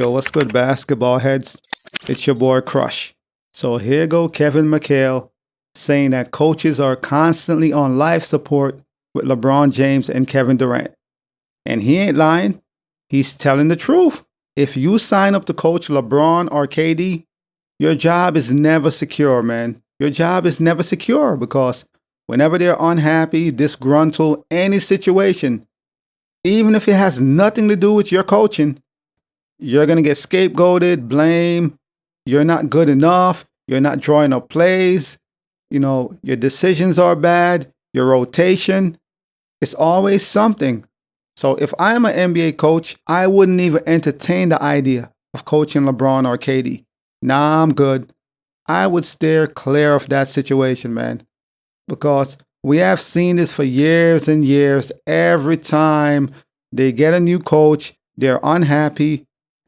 Yo, what's good, basketball heads? It's your boy Crush. So here go Kevin Mchale saying that coaches are constantly on life support with LeBron James and Kevin Durant. And he ain't lying. He's telling the truth. If you sign up to coach LeBron or KD, your job is never secure, man. Your job is never secure because whenever they're unhappy, disgruntled, any situation, even if it has nothing to do with your coaching, you're going to get scapegoated, blamed. You're not good enough. You're not drawing up plays. Your decisions are bad. Your rotation. It's always something. So if I'm an NBA coach, I wouldn't even entertain the idea of coaching LeBron or KD. Nah, I'm good. I would steer clear of that situation, man. Because we have seen this for years and years. Every time they get a new coach, they're unhappy.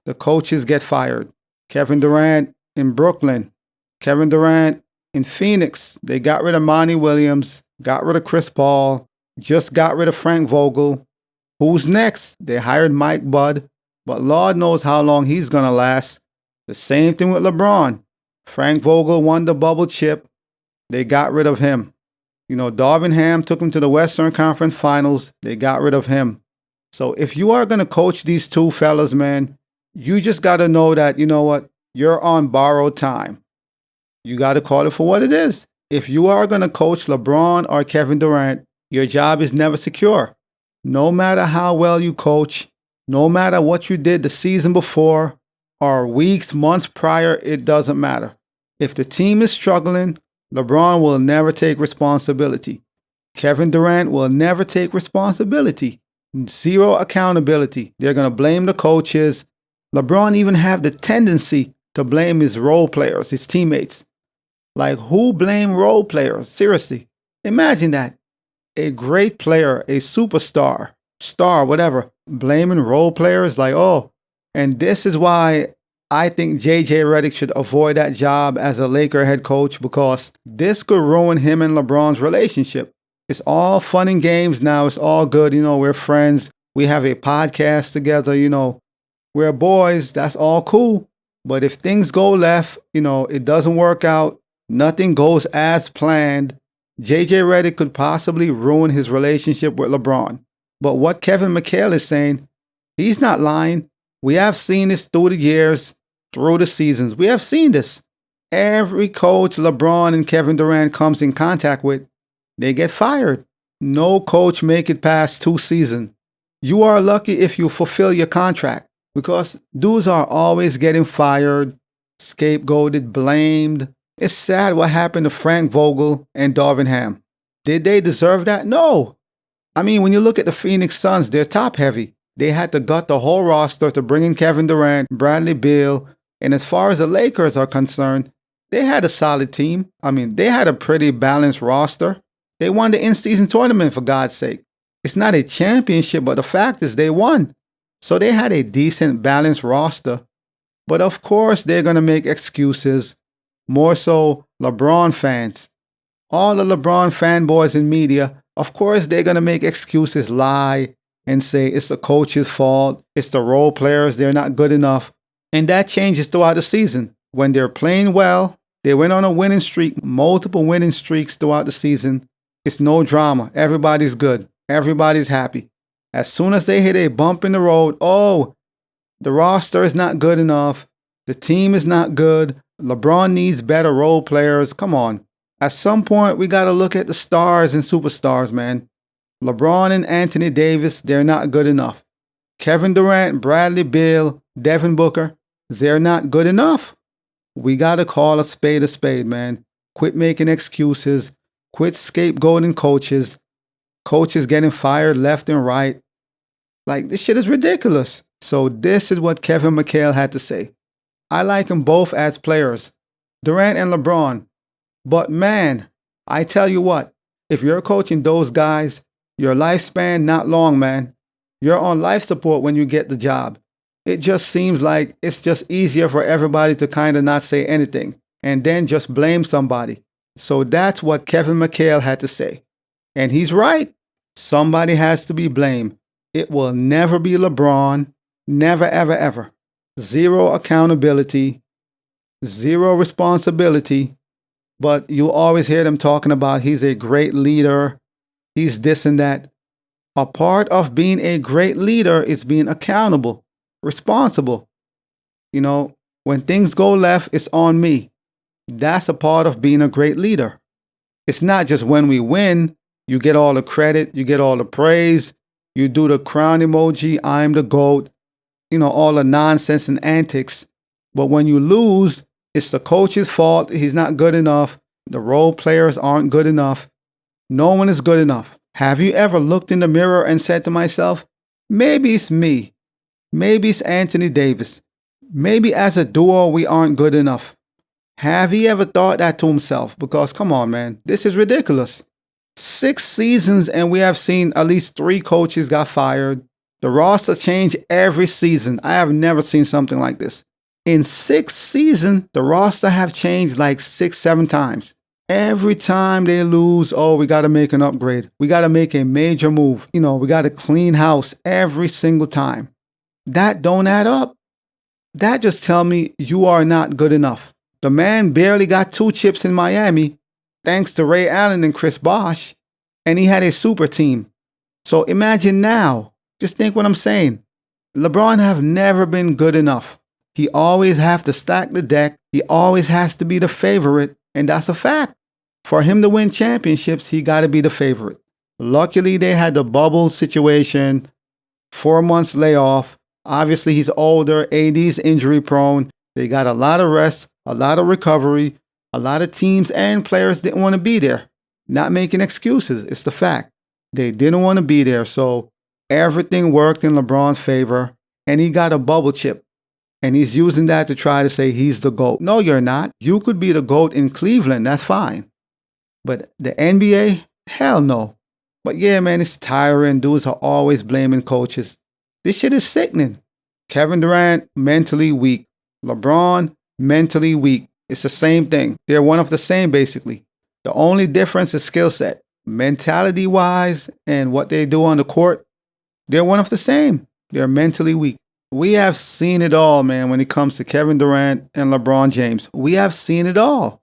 The coaches get fired. Kevin Durant in Brooklyn. Kevin Durant in Phoenix. They got rid of Monty Williams, got rid of Chris Paul, just got rid of Frank Vogel. Who's next? They hired Mike Budd, but Lord knows how long he's going to last. The same thing with LeBron. Frank Vogel won the bubble chip. They got rid of him. Darvin Ham took him to the Western Conference Finals. They got rid of him. So if you are going to coach these two fellas, man, you just got to know that, you're on borrowed time. You got to call it for what it is. If you are going to coach LeBron or Kevin Durant, your job is never secure. No matter how well you coach, no matter what you did the season before or weeks, months prior, it doesn't matter. If the team is struggling, LeBron will never take responsibility. Kevin Durant will never take responsibility. Zero accountability. They're going to blame the coaches. LeBron even have the tendency to blame his role players, his teammates. Like, who blame role players? Seriously. Imagine that. A great player, a superstar, star, whatever, blaming role players like, oh. And this is why I think JJ Redick should avoid that job as a Laker head coach, because this could ruin him and LeBron's relationship. It's all fun and games now. It's all good. We're friends. We have a podcast together. We're boys. That's all cool. But if things go left, it doesn't work out, nothing goes as planned, JJ Redick could possibly ruin his relationship with LeBron. But what Kevin Mchale is saying, he's not lying. We have seen this through the years, through the seasons. We have seen this. Every coach LeBron and Kevin Durant comes in contact with, they get fired. No coach make it past 2 seasons. You are lucky if you fulfill your contract, because dudes are always getting fired, scapegoated, blamed. It's sad what happened to Frank Vogel and Darvin Ham. Did they deserve that? No. I mean, when you look at the Phoenix Suns, they're top heavy. They had to gut the whole roster to bring in Kevin Durant, Bradley Beal. And as far as the Lakers are concerned, they had a solid team. I mean, they had a pretty balanced roster. They won the in-season tournament, for God's sake. It's not a championship, but the fact is they won. So they had a decent, balanced roster. But of course, they're going to make excuses. More so LeBron fans. All the LeBron fanboys in media, of course, they're going to make excuses, lie, and say it's the coach's fault. It's the role players. They're not good enough. And that changes throughout the season. When they're playing well, they went on a winning streak, multiple winning streaks throughout the season. It's no drama. Everybody's good. Everybody's happy. As soon as they hit a bump in the road, oh, the roster is not good enough. The team is not good. LeBron needs better role players. Come on. At some point, we got to look at the stars and superstars, man. LeBron and Anthony Davis, they're not good enough. Kevin Durant, Bradley Beal, Devin Booker, they're not good enough. We got to call a spade, man. Quit making excuses. Quit scapegoating coaches. Coaches getting fired left and right. Like, this shit is ridiculous. So this is what Kevin Mchale had to say. I like them both as players, Durant and LeBron. But man, I tell you what, if you're coaching those guys, your lifespan not long, man. You're on life support when you get the job. It just seems like it's just easier for everybody to kind of not say anything and then just blame somebody. So that's what Kevin Mchale had to say. And he's right. Somebody has to be blamed. It will never be LeBron. Never, ever, ever. zero accountability, zero responsibility. But you always hear them talking about he's a great leader, he's this and that. A part of being a great leader is being accountable, responsible. You know, when things go left, it's on me. That's a part of being a great leader. It's not just when we win, you get all the credit, you get all the praise, you do the crown emoji, I'm the GOAT, all the nonsense and antics. But when you lose, it's the coach's fault. He's not good enough. The role players aren't good enough. No one is good enough. Have you ever looked in the mirror and said to myself, maybe it's me. Maybe it's Anthony Davis. Maybe as a duo, we aren't good enough. Have he ever thought that to himself? Because come on, man, this is ridiculous. 6 seasons and we have seen at least 3 coaches got fired. The roster changed every season. I have never seen something like this. In 6 seasons, the roster have changed like 6, 7 times. Every time they lose, we got to make an upgrade. We got to make a major move. We got to clean house every single time. That don't add up. That just tell me you are not good enough. The man barely got 2 chips in Miami, thanks to Ray Allen and Chris Bosh, and he had a super team. So imagine now, just think what I'm saying. LeBron have never been good enough. He always have to stack the deck. He always has to be the favorite, and that's a fact. For him to win championships, he got to be the favorite. Luckily, they had the bubble situation, 4 months layoff. Obviously, he's older. AD's injury prone. They got a lot of rest, a lot of recovery. A lot of teams and players didn't want to be there. Not making excuses. It's the fact. They didn't want to be there. So everything worked in LeBron's favor. And he got a bubble chip. And he's using that to try to say he's the GOAT. No, you're not. You could be the GOAT in Cleveland. That's fine. But the NBA? Hell no. But yeah, man, it's tiring. Dudes are always blaming coaches. This shit is sickening. Kevin Durant, mentally weak. LeBron, mentally weak. It's the same thing. They're one of the same, basically. The only difference is skill set. Mentality-wise and what they do on the court, they're one of the same. They're mentally weak. We have seen it all, man, when it comes to Kevin Durant and LeBron James. We have seen it all.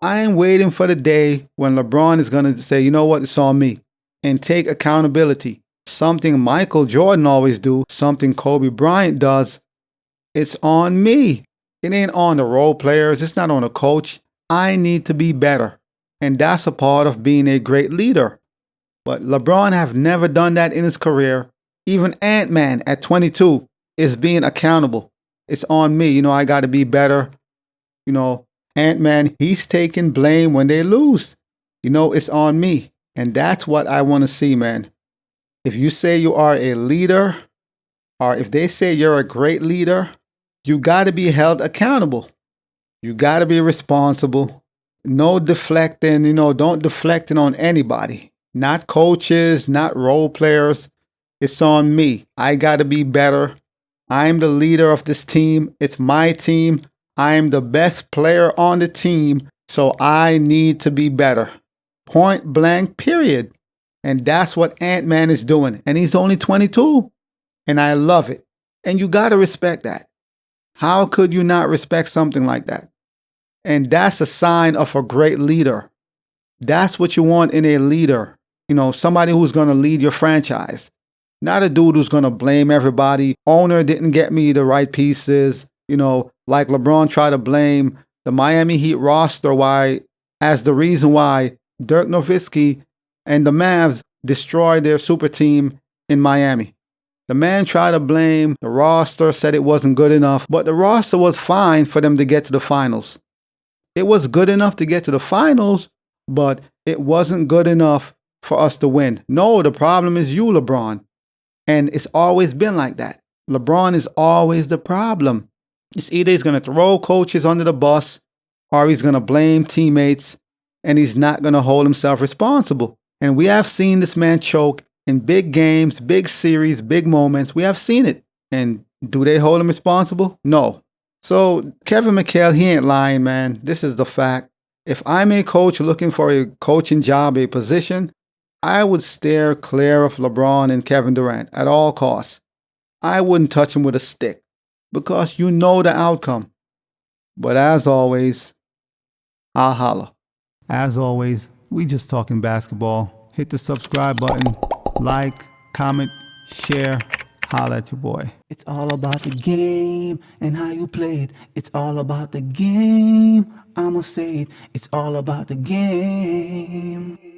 I am waiting for the day when LeBron is going to say, you know what, it's on me, and take accountability. Something Michael Jordan always do, something Kobe Bryant does. It's on me. It ain't on the role players. It's not on the coach. I need to be better. And that's a part of being a great leader. But LeBron have never done that in his career. Even Ant-Man at 22 is being accountable. It's on me. I got to be better. Ant-Man, he's taking blame when they lose. It's on me. And that's what I want to see, man. If you say you are a leader, or if they say you're a great leader, you got to be held accountable. You got to be responsible. No deflecting, don't deflect it on anybody. Not coaches, not role players. It's on me. I got to be better. I'm the leader of this team. It's my team. I'm the best player on the team, so I need to be better. Point blank, period. And that's what Ant-Man is doing. And he's only 22. And I love it. And you got to respect that. How could you not respect something like that? And that's a sign of a great leader. That's what you want in a leader. Somebody who's going to lead your franchise. Not a dude who's going to blame everybody. Owner didn't get me the right pieces. Like LeBron tried to blame the Miami Heat roster as the reason why Dirk Nowitzki and the Mavs destroyed their super team in Miami. The man tried to blame the roster, said it wasn't good enough, but the roster was fine for them to get to the finals. It was good enough to get to the finals, but it wasn't good enough for us to win. No, the problem is you, LeBron. And it's always been like that. LeBron is always the problem. It's either he's going to throw coaches under the bus or he's going to blame teammates and he's not going to hold himself responsible. And we have seen this man choke in big games, big series, big moments. We have seen it. And do they hold him responsible? No. So Kevin Mchale, he ain't lying, man. This is the fact. If I'm a coach looking for a coaching job, a position, I would steer clear of LeBron and Kevin Durant at all costs. I wouldn't touch him with a stick. because you know the outcome. But as always, I'll holla. As always, we just talking basketball. Hit the subscribe button, like, comment, share, holla at your boy. It's all about the game and how you play it. It's all about the game. I'ma say it. It's all about the game.